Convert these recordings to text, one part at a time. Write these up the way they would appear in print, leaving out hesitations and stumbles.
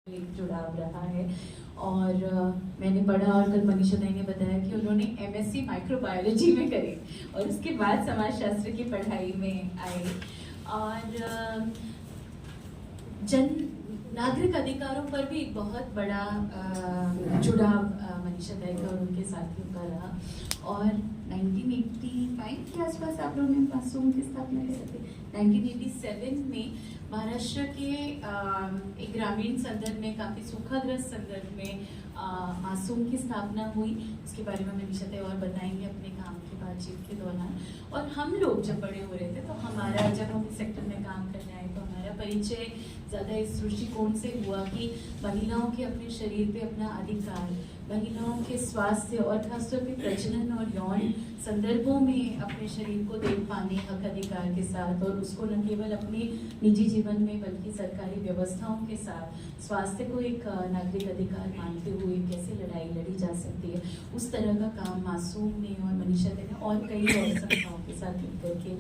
एक जुड़ाव रहा है। और मैंने पढ़ा और कल मनीषा दाई ने बताया कि उन्होंने एमएससी माइक्रोबायोलॉजी में करी और उसके बाद समाजशास्त्र की पढ़ाई में आए। और जन नागरिक अधिकारों पर भी एक बहुत बड़ा जुड़ाव मनीषा दाई का और उनके साथियों का रहा। और 1985 के आसपास आप लोगों ने मासूम की स्थापना की थी। 1987 में महाराष्ट्र के एक ग्रामीण संदर्भ में, काफ़ी सूखाग्रस्त संदर्भ में मासूम की स्थापना हुई। इसके बारे में मनीषा दाई और बताएंगे अपने काम की बातचीत के दौरान। और हम लोग जब बड़े हो रहे थे तो हमारा, जब हम इस सेक्टर में काम करने आए तो हमारा परिचय ज़्यादा इस दृष्टिकोण से हुआ कि महिलाओं के अपने शरीर पे अपना अधिकार, महिलाओं के स्वास्थ्य और खासतौर पे प्रजनन और यौन संदर्भों में अपने शरीर को देख पाने हक अधिकार के साथ, और उसको न केवल अपने निजी जीवन में बल्कि सरकारी व्यवस्थाओं के साथ स्वास्थ्य को एक नागरिक अधिकार मानते हुए कैसे लड़ाई लड़ी जा सकती है, उस तरह का काम मासूम ने और मनीषा दाई ने और कई और संस्थाओं के साथ मिलकर के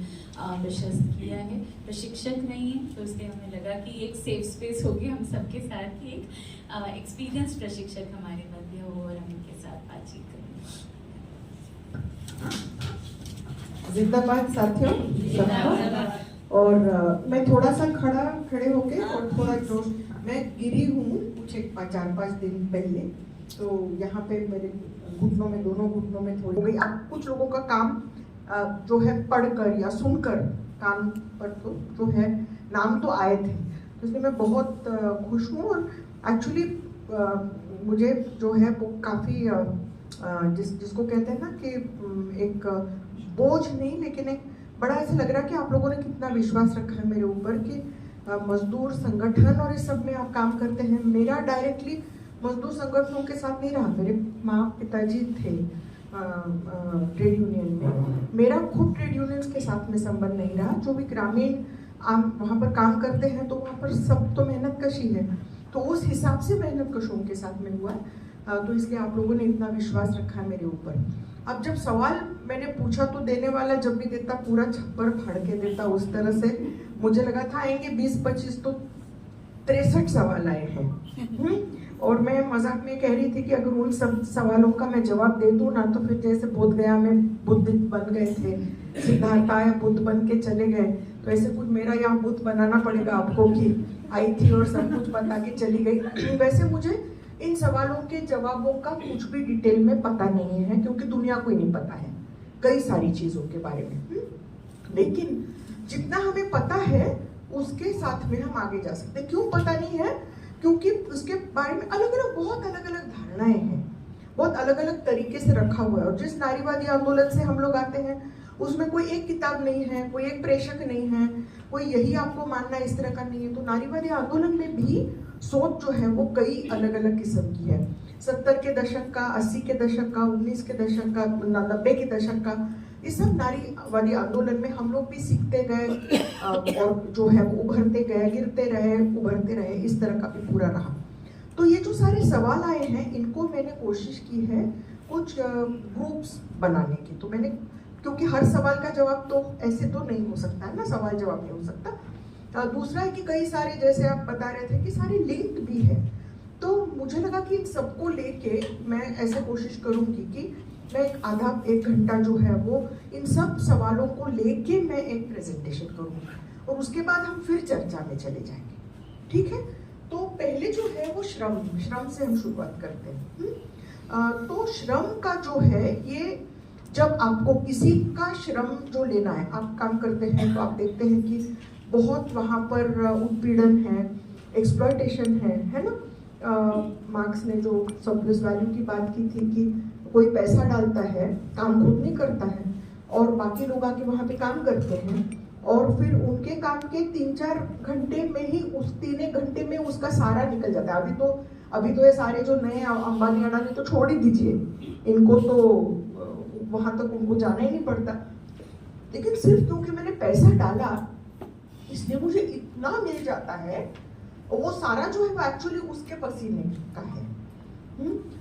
प्रशस्त किया है। प्रशिक्षक नहीं है तो इसलिए हमें लगा कि एक सेफ स्पेस होगी हम सबके साथ कि एक एक्सपीरियंस प्रशिक्षक हमारे मध्य हो और हम इनके साथ बातचीत करें। जिंदाबाद साथियों सबको। और मैं थोड़ा सा खड़े होके और थोड़ा जोश, मैं गिरी हूँ कुछ 4-5 दिन पहले, तो यहाँ पे मेरे घुटनों में, दोनों घुटनों में थोड़ी हो गई। अब कुछ लोगों का काम जो है पढ़कर या सुनकर कान पर तो जो है नाम तो आए थे, तो इसलिए मैं बहुत खुश हूँ। और एक्चुअली मुझे जो है वो काफ़ी जिसको कहते हैं ना कि एक बोझ नहीं, लेकिन एक बड़ा ऐसा लग रहा है कि आप लोगों ने कितना विश्वास रखा है मेरे ऊपर कि मजदूर संगठन और इस सब में आप काम करते हैं। मेरा डायरेक्टली मजदूर संगठनों के साथ नहीं रहा, मेरे माँ पिताजी थे ट्रेड यूनियन में, मेरा खुद ट्रेड यूनियंस के साथ में संबंध नहीं रहा। जो भी ग्रामीण वहाँ पर काम करते हैं तो वहाँ पर सब तो मेहनत कशी है, तो उस हिसाब से मेहनत कशों के साथ में हुआ, तो इसलिए आप लोगों ने इतना विश्वास रखा है मेरे ऊपर। अब जब सवाल मैंने पूछा तो देने वाला जब भी देता पूरा छप्पर फाड़ के देता, उस तरह से मुझे लगा था आएंगे 20-25, तो 63 सवाल आए हैं। और मैं मजाक में कह रही थी कि अगर उन सब सवालों का मैं जवाब दे दूं ना, तो फिर जैसे बोध गया में बुद्ध बन गए थे, सिद्धार्थ या बुद्ध बन के चले गए, तो ऐसे कुछ मेरा यहाँ बुद्ध बनाना पड़ेगा आपको कि आई थी और सब कुछ बता के चली गई। वैसे मुझे इन सवालों के जवाबों का कुछ भी डिटेल में पता नहीं है, क्योंकि दुनिया को ही नहीं पता है कई सारी चीजों के बारे में। लेकिन जितना हमें पता है उसके साथ में हम आगे जा सकते हैं। क्यों पता नहीं है? क्योंकि उसके बारे में बहुत अलग अलग धारणाएं हैं, बहुत अलग अलग तरीके से रखा हुआ है। और जिस नारीवादी आंदोलन से हम लोग आते हैं उसमें कोई एक किताब नहीं है, कोई एक प्रेषक नहीं है, कोई यही आपको मानना इस तरह का नहीं है। तो नारीवादी आंदोलन में भी सोच जो है वो कई अलग अलग किस्म की है। 70 के दशक का, 80 के दशक का, 19 के दशक का, 90 के दशक का, इस सब नारीवादी आंदोलन में हम लोग भी सीखते गए और जो है वो उभरते गए, गिरते रहे, उभरते रहे, इस तरह का भी पूरा रहा। तो ये जो सारे सवाल आए हैं इनको मैंने कोशिश की है कुछ ग्रुप्स बनाने की। तो मैंने, क्योंकि हर सवाल का जवाब तो ऐसे तो नहीं हो सकता है ना, सवाल जवाब नहीं हो सकता। दूसरा है कि कई सारे, जैसे आप बता रहे थे कि सारे लिंक्ड भी है, तो मुझे लगा कि इन सबको लेके मैं ऐसे कोशिश करूंगी कि मैं आधा 1 घंटा जो है वो इन सब सवालों को लेके मैं एक प्रेजेंटेशन करूंगी, और उसके बाद हम फिर चर्चा में चले जाएंगे। ठीक है? तो पहले जो है वो श्रम से हम शुरुआत करते हैं। तो श्रम का जो है, ये जब आपको किसी का श्रम जो लेना है, आप काम करते हैं तो आप देखते हैं कि बहुत वहाँ पर उत्पीड़न है, एक्सप्लॉयटेशन है ना। मार्क्स ने जो सरप्लस वैल्यू की बात की थी कि कोई पैसा डालता है, काम खुद नहीं करता है, और बाकी लोग आके वहाँ पे काम करते हैं, और फिर उनके काम के 3-4 घंटे में ही, उस 3 घंटे में उसका सारा निकल जाता है। अभी तो ये सारे जो नए अंबानी अडानी तो छोड़ ही दीजिए, इनको तो वहां तक उनको जाना ही नहीं पड़ता। लेकिन सिर्फ क्योंकि मैंने पैसा डाला इसलिए मुझे इतना मिल जाता है, और वो सारा जो है वो एक्चुअली उसके पसीने का है।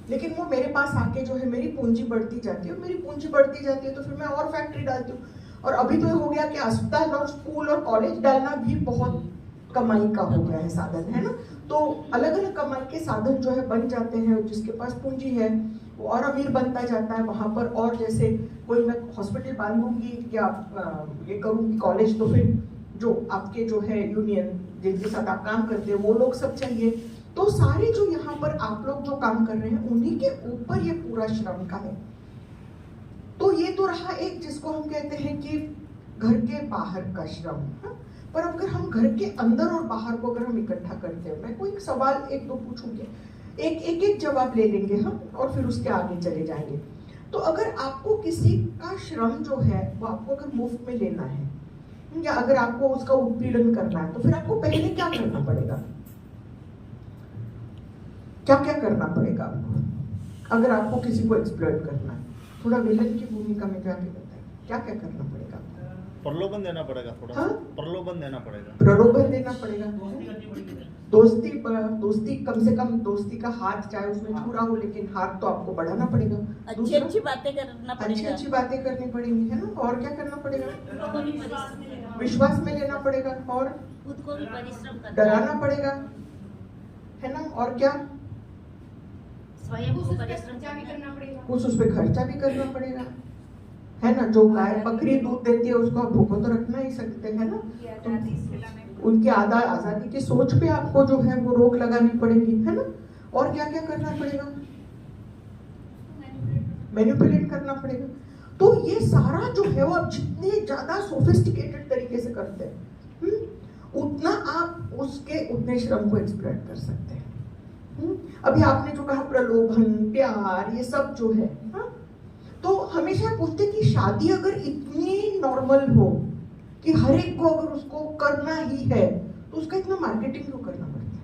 लेकिन वो मेरे पास आके जो है मेरी पूंजी बढ़ती जाती है, और मेरी पूंजी बढ़ती जाती है तो फिर मैं और फैक्ट्री डालती हूँ। और अभी तो हो गया कि अस्पताल और स्कूल और कॉलेज डालना भी बहुत कमाई का हो गया है साधन, है ना। तो अलग अलग कमाई के साधन जो है बन जाते हैं, जिसके पास पूंजी है वो और अमीर बनता जाता है वहां पर। और जैसे कोई मैं हॉस्पिटल बांधूंगी या ये करूंगी कॉलेज, तो फिर जो आपके जो है यूनियन जिनके साथ आप काम करते हैं वो लोग सब चाहिए। तो सारे जो यहाँ पर आप लोग जो काम कर रहे हैं उन्हीं के ऊपर ये पूरा श्रम का है। तो ये तो रहा एक जिसको हम कहते हैं कि घर के बाहर का श्रम। पर अगर हम घर के अंदर और बाहर को अगर हम इकट्ठा करते हैं, मैं कोई सवाल एक दो पूछूंगी, एक जवाब ले लेंगे हम और फिर उसके आगे चले जाएंगे। तो अगर आपको किसी का श्रम जो है वो आपको अगर मुफ्त में लेना है या अगर आपको उसका उत्पीड़न करना है, तो फिर आपको पहले क्या करना पड़ेगा? क्या क्या करना पड़ेगा आपको अगर आपको किसी को एक्सप्लॉइट करना है? थोड़ा विलन की भूमिका में जाके बताएं, क्या क्या करना पड़ेगा? प्रलोभन देना पड़ेगा, थोड़ा हाँ? प्रलोभन देना पड़ेगा, प्रलोभन देना पड़ेगा। दोस्ती कम से कम दोस्ती का हाथ चाहे उसमें छुरा हो, लेकिन हाथ तो आपको बढ़ाना पड़ेगा। अच्छी अच्छी बातें करना पड़ेगा, अच्छी बातें करनी पड़ेंगी, है ना। और क्या करना पड़ेगा? विश्वास में लेना पड़ेगा और खुद को भी परिश्रम करना, डराना पड़ेगा, है ना। और क्या? स्वयं को परिश्रम करना पड़ेगा, कुछ उस पर खर्चा भी करना पड़ेगा, है ना। जो गाय बकरी दूध देती है उसको आप भूखो तो रखना ही सकते हैं ना। तो उनकी आजादी की सोच पे आपको जो है वो रोक लगानी पड़ेगी, है ना। और क्या क्या करना पड़ेगा? मैनिपुलेट करना पड़ेगा। तो ये सारा जो है वो आप जितने ज्यादा सोफिस्टिकेटेड तरीके से करते हैं उतना आप उसके उतने श्रम को एक्सप्लॉइट कर सकते हैं। अभी आपने जो कहा प्रलोभन, प्यार, ये सब जो है, तो हमेशा पूछते कि शादी अगर इतनी नॉर्मल हो कि हर एक को अगर उसको करना ही है, तो उसका इतना मार्केटिंग क्यों करना पड़ता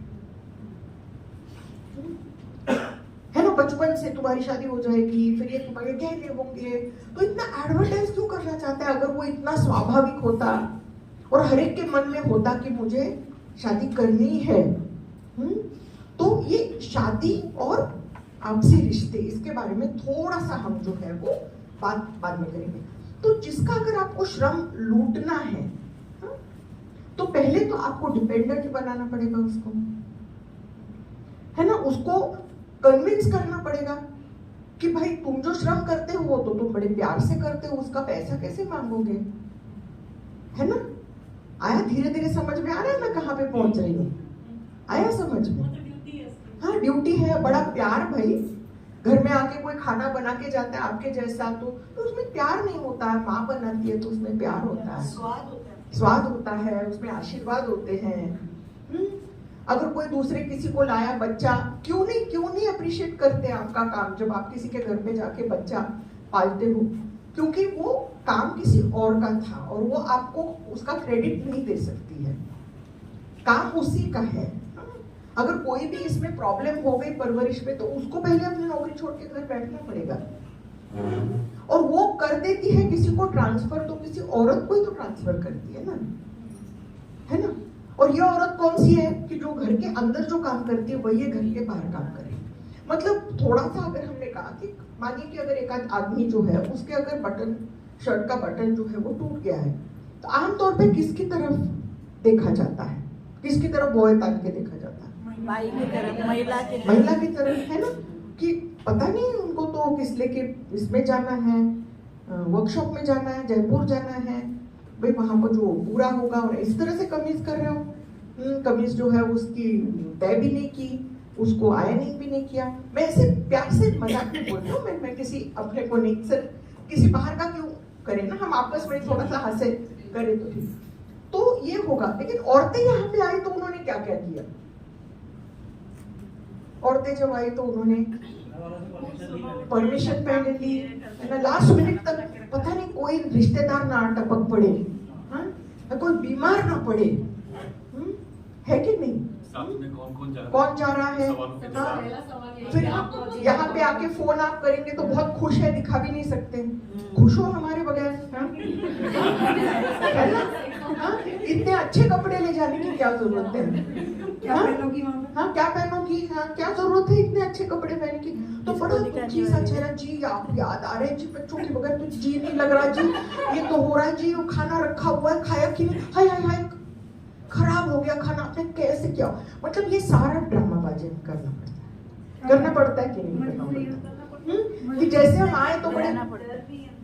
है ना। बचपन से तुम्हारी शादी हो जाएगी, फिर ये तुम्हारे गहने होंगे, तो इतना एडवर्टाइज क्यों करना चाहते हैं? अगर वो इतना स्वाभाविक होता और हर एक के मन में होता कि मुझे शादी करनी है, तो ये शादी और आपसी रिश्ते, इसके बारे में थोड़ा सा हम जो है वो बात बाद में करेंगे। तो जिसका अगर आपको श्रम लूटना है, तो पहले तो आपको डिपेंडेंट बनाना पड़ेगा उसको, है ना। उसको कन्विंस करना पड़ेगा कि भाई तुम जो श्रम करते हो तो तुम बड़े प्यार से करते हो, उसका पैसा कैसे मांगोगे, है ना। आया धीरे धीरे समझ में आ रहा है मैं कहाँ पे पहुंच रही हूँ? आया समझ में? हाँ, ड्यूटी है, बड़ा प्यार। भाई घर में आके कोई खाना बना के जाता है आपके जैसा, तो उसमें प्यार नहीं होता है। माँ बनाती है तो उसमें प्यार होता है, स्वाद होता है, उसमें आशीर्वाद होते हैं। अगर कोई दूसरे किसी को लाया बच्चा, क्यों नहीं अप्रिशिएट करते आपका काम जब आप किसी के घर में जाके बच्चा पालते हो? क्योंकि वो काम किसी और का था और वो आपको उसका क्रेडिट नहीं दे सकती है, काम उसी का है। अगर कोई भी इसमें प्रॉब्लम हो गई परवरिश में, तो उसको पहले अपनी नौकरी छोड़ के घर बैठना पड़ेगा, और वो कर देती है किसी को ट्रांसफर, तो किसी औरत को ही तो ट्रांसफर करती है ना, है ना। और ये औरत कौन सी है कि जो घर के अंदर जो काम करती है वही घर के बाहर काम करे। मतलब थोड़ा सा अगर हमने कहा कि मानिए कि अगर एक आध आदमी जो है उसके अगर बटन, शर्ट का बटन जो है वो टूट गया है, तो आमतौर पे किसकी तरफ देखा जाता है? किसकी तरफ बोए तान के देखा जाता है? भाई की तरफ, महिला की तरफ, है ना। कि पता नहीं उनको तो किस लेके इसमें जाना है, वर्कशॉप में जाना है, जयपुर जाना है, भाई वहां पर जो पूरा होगा। और इस तरह से कमीज कर रहे हो, कमीज जो है उसकी तय भी नहीं की, उसको आयनिंग भी नहीं किया। मैं ऐसे प्यार से मजाक में बोल रही हूँ, मैं किसी अपने को नहीं, सर किसी बाहर का क्यों करें ना, हम आपस में थोड़ा सा हंसे करें तो ठीक। तो ये होगा। लेकिन औरतें यहाँ पे आई तो उन्होंने क्या क्या किया? औरतें जब आई तो उन्होंने परमिशन पहले ली, है ना। लास्ट मिनट तक पता नहीं कोई रिश्तेदार ना टपक पड़े, कोई बीमार ना पड़े, है कि नहीं? साथ में कौन जा रहा है? फिर यहाँ पे आके फोन आप करेंगे तो बहुत खुश है, दिखा भी नहीं सकते, खुश हो हमारे बगैर, है ना। इतने अच्छे कपड़े ले जाने की क्या जरूरत है? क्या पहनोगी? हाँ, क्या पहनोगी? हाँ, क्या जरूरत है इतने अच्छे कपड़े पहनने की? तो बड़ा दुखी सा चेहरा, जी आप याद आ रहे हैं जी, बच्चों के बगैर तो जी नहीं लग रहा जी, ये तो हो रहा है जी, वो खाना रखा हुआ है, खाया कि नहीं, हाय हाय हाय। खराब हो गया खाना, आपने कैसे किया? मतलब ये सारा ड्रामाबाजी करना पड़ता है कि नहीं करना पड़ता? कि जैसे हम आए तो बड़े,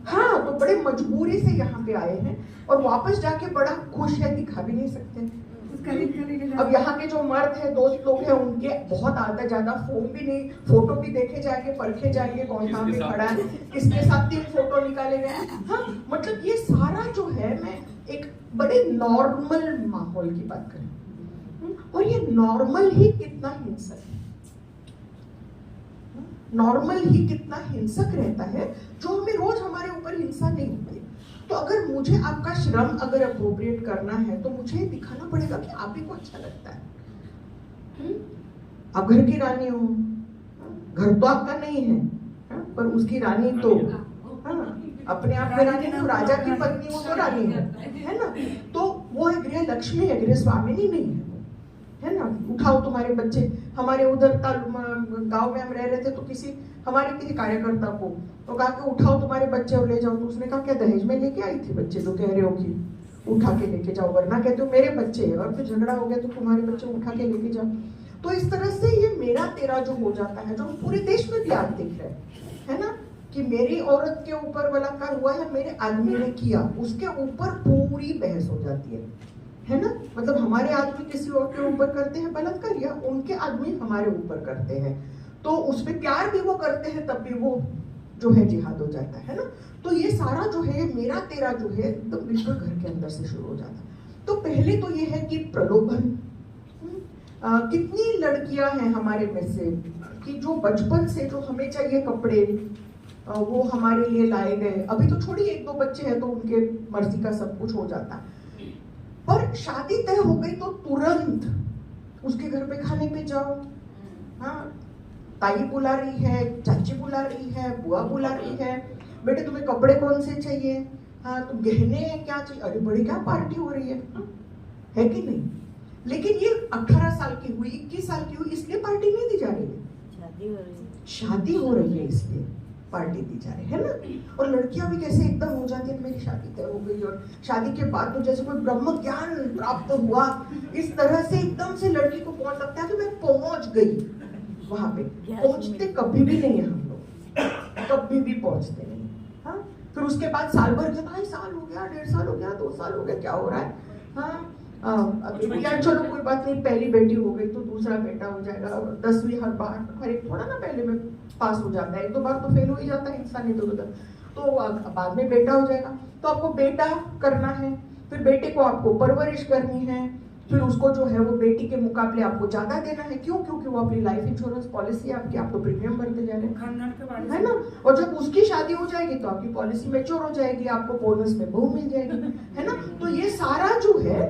हाँ, तो बड़े मजबूरी से यहाँ पे आए हैं और वापस जाके बड़ा खुश है दिखा भी नहीं सकते। अब यहाँ के जो मर्द हैं, दोस्त लोग हैं, उनके बहुत आधा ज्यादा फोन भी नहीं, फोटो भी देखे जाएंगे, परखे जाएंगे कौन कहाँ पे खड़ा है, किसके साथ 3 फोटो निकाले गए। हाँ, मतलब ये सारा जो है, मैं एक बड़े नॉर्मल माहौल की बात करें, और ये नॉर्मल ही कितना हिंसक है, नॉर्मल ही कितना हिंसक रहता है, जो हमें रोज हमारे ऊपर हिंसा नहीं होती। तो अगर मुझे आपका श्रम अगर अप्रोप्रिएट करना है तो मुझे दिखाना पड़ेगा कि आप ही को अच्छा लगता है। आप घर की रानी हो, घर तो आपका नहीं है, पर उसकी रानी तो, अपने आप में रानी हो, राजा की पत्नी हो तो रानी है ना। तो वो है गृह लक्ष्मी है, गृह स्वामिनी नहीं है ना। उठाओ तुम्हारे बच्चे, हमारे उधर गांव में हम रह रहे थे तो हमारे किसी कार्यकर्ता को तो कहा कि उठाओ तुम्हारे बच्चे और ले जाओ। तो उसने कहा क्या दहेज में लेके आई थी बच्चे, तो कह रहे हो कि उठा के लेके जाओ, वरना कहते हो मेरे बच्चे हैं, और फिर झगड़ा हो गया तो तुम्हारे बच्चे उठा के लेके जाओ। तो इस तरह से ये मेरा तेरा जो हो जाता है, जो पूरे देश में भी आप दिख रहे है ना, कि मेरी औरत के ऊपर बलात्कार हुआ है, मेरे आदमी ने किया, उसके ऊपर पूरी बहस हो जाती है ना। मतलब हमारे आदमी किसी और के ऊपर करते हैं बलात्कार, या उनके आदमी हमारे ऊपर करते हैं, तो उस पर प्यार भी वो करते हैं, तब भी वो जो है जिहाद हो जाता है ना। तो ये सारा जो है मेरा तेरा जो है एकदम बिल्कुल घर के अंदर से शुरू हो जाता है। तो पहले तो ये है कि प्रलोभन, कितनी लड़कियां हैं हमारे में से कि जो बचपन से जो हमें चाहिए कपड़े वो हमारे लिए लाए गए। अभी तो छोड़ी 1-2 बच्चे हैं तो उनके मर्जी का सब कुछ हो जाता है, पर शादी तय हो गई तो तुरंत उसके घर पे खाने पे जाओ। हाँ, ताई बुला रही है, चाची बुला रही है, बुआ बुला रही है, बेटे तुम्हें कपड़े कौन से चाहिए, हाँ तुम गहने क्या चाहिए, अरे बड़ी क्या पार्टी हो रही है कि नहीं। लेकिन ये 18 साल की हुई, 21 साल की हुई, इसलिए पार्टी नहीं दी जा रही है, शादी हो रही है इसलिए पार्टी दी जा रही है ना। और लड़कियां भी कैसे एकदम हो जाती है, मेरी शादी तय हो गई, और शादी के बाद तो जैसे कोई ब्रह्म ज्ञान प्राप्त हुआ, इस तरह से एकदम से लड़की को पहुंच लगता है कि मैं पहुंच गई वहां पे। पहुंचते कभी भी नहीं है हम लोग, कभी भी पहुंचते नहीं। हाँ, फिर उसके बाद साल भर के भाई साल हो गया, 1.5 साल हो गया, 2 साल हो गया, क्या हो रहा है। हाँ, यार चलो कोई बात नहीं, पहली बेटी हो गई तो दूसरा बेटा हो जाएगा, 10वीं हर एक थोड़ा ना पहले में पास हो जाता है, 1-2 बार तो फेल हो ही जाता है इंसान इधर उधर, तो बाद में बेटा हो जाएगा। तो आपको बेटा करना है, फिर बेटे को आपको परवरिश करनी है, फिर उसको जो है वो बेटी के मुकाबले आपको ज्यादा देना है। क्यों? क्योंकि वो अपनी लाइफ इंश्योरेंस पॉलिसी आपकी, आप तो प्रीमियम भरते जा रहे हैं, है ना। और जब उसकी शादी हो जाएगी तो आपकी पॉलिसी मैच्योर हो जाएगी, आपको बोनस में बहू मिल जाएगी, है ना। तो ये सारा जो है,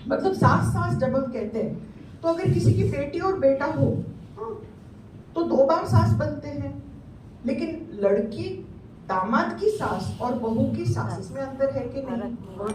मतलब सास जब हम कहते हैं, तो अगर किसी की बेटी और बेटा हो तो 2 बार सास बनते हैं, लेकिन लड़की दामाद की सास और बहू की सास, इसमें अंतर है कि नहीं?